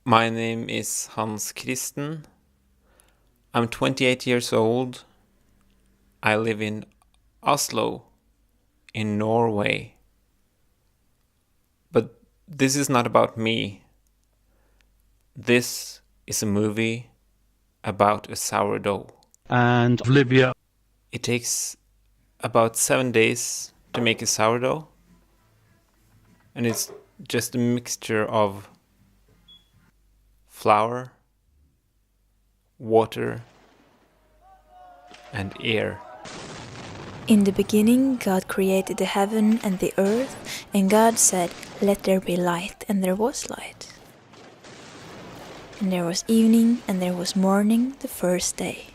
My name is Hans Kristen. I'm 28 years old. I live in Oslo, in Norway. But this is not about me. This is a movie about a sourdough. And Libya. It takes about 7 days to make a sourdough. And it's just a mixture of flour, water, and air. In the beginning, God created the heaven and the earth, and God said, "Let there be light," and there was light. And there was evening, and there was morning, the first day.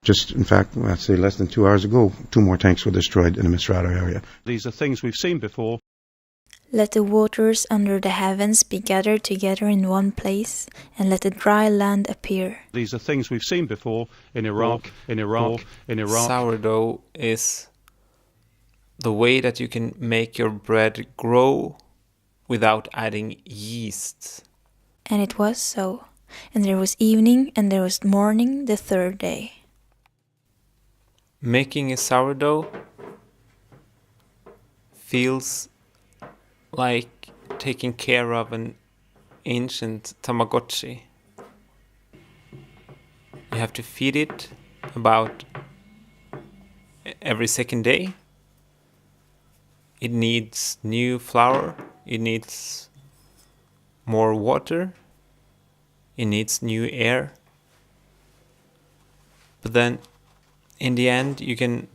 Just, in fact, I'd say less than 2 hours ago, 2 more tanks were destroyed in the Misrata area. These are things we've seen before. Let the waters under the heavens be gathered together in one place, and let the dry land appear. These are things we've seen before in Iraq, in Iraq. Sourdough is the way that you can make your bread grow without adding yeast. And it was so. And there was evening, and there was morning, the third day. Making a sourdough feels like taking care of an ancient Tamagotchi. You have to feed it about every second day. It needs new flour, it needs more water, it needs new air. But then in the end you can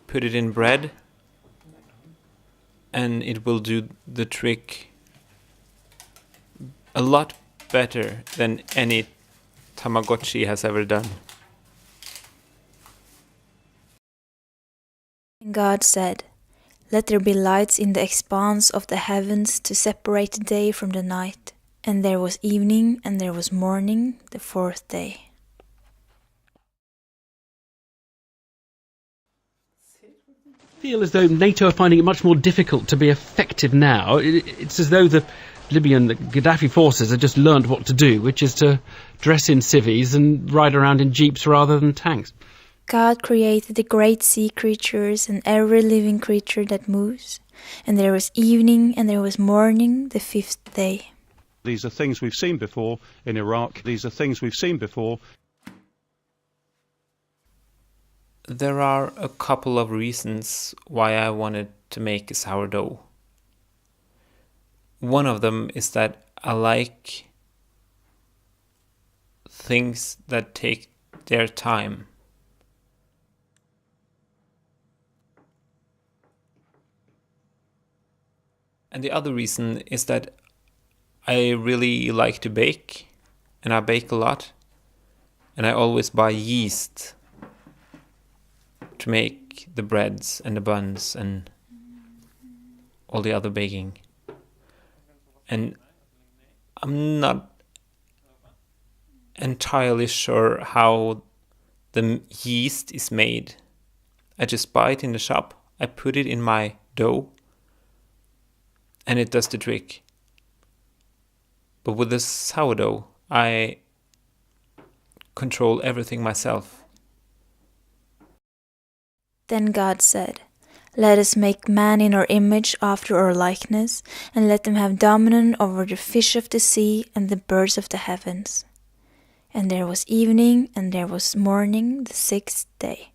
put it in bread and it will do the trick a lot better than any Tamagotchi has ever done. And God said, "Let there be lights in the expanse of the heavens to separate the day from the night." And there was evening, and there was morning, the fourth day. Feel as though NATO are finding it much more difficult to be effective now. It's as though the Gaddafi forces have just learned what to do, which is to dress in civvies and ride around in jeeps rather than tanks. God created the great sea creatures and every living creature that moves. And there was evening, and there was morning, the fifth day. These are things we've seen before in Iraq. These are things we've seen before. There are a couple of reasons why I wanted to make a sourdough. One of them is that I like things that take their time. And the other reason is that I really like to bake, and I bake a lot, and I always buy yeast to make the breads and the buns and all the other baking. And I'm not entirely sure how the yeast is made. I just buy it in the shop, I put it in my dough, and it does the trick. But with the sourdough, I control everything myself. Then God said, "Let us make man in our image after our likeness, and let them have dominion over the fish of the sea and the birds of the heavens." And there was evening, and there was morning, the sixth day.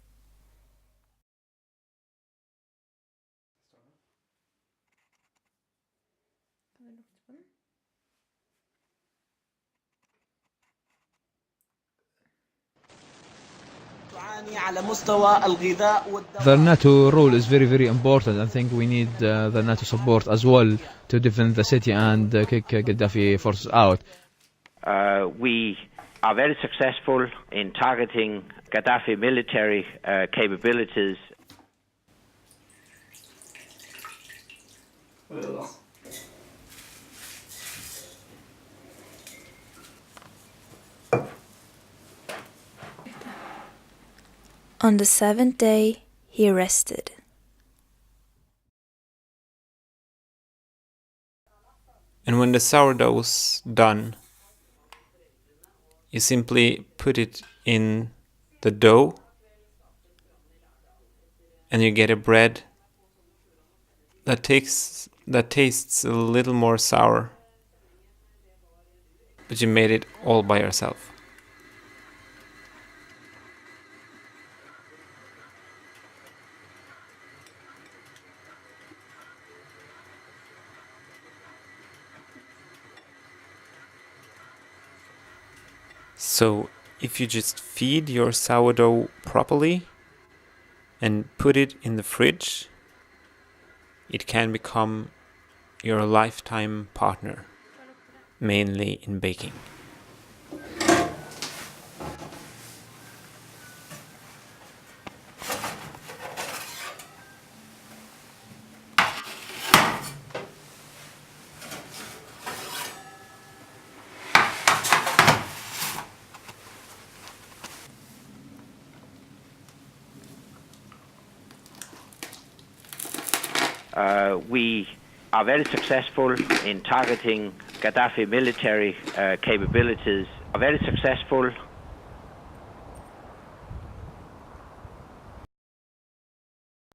The NATO role is very, very important. I think we need the NATO support as well to defend the city and kick Gaddafi forces out. We are very successful in targeting Gaddafi military capabilities. On the seventh day he rested. And when the sourdough's done, you simply put it in the dough and you get a bread that tastes a little more sour, but you made it all by yourself. So if you just feed your sourdough properly and put it in the fridge, it can become your lifetime partner, mainly in baking. We are very successful in targeting Gaddafi military capabilities, are very successful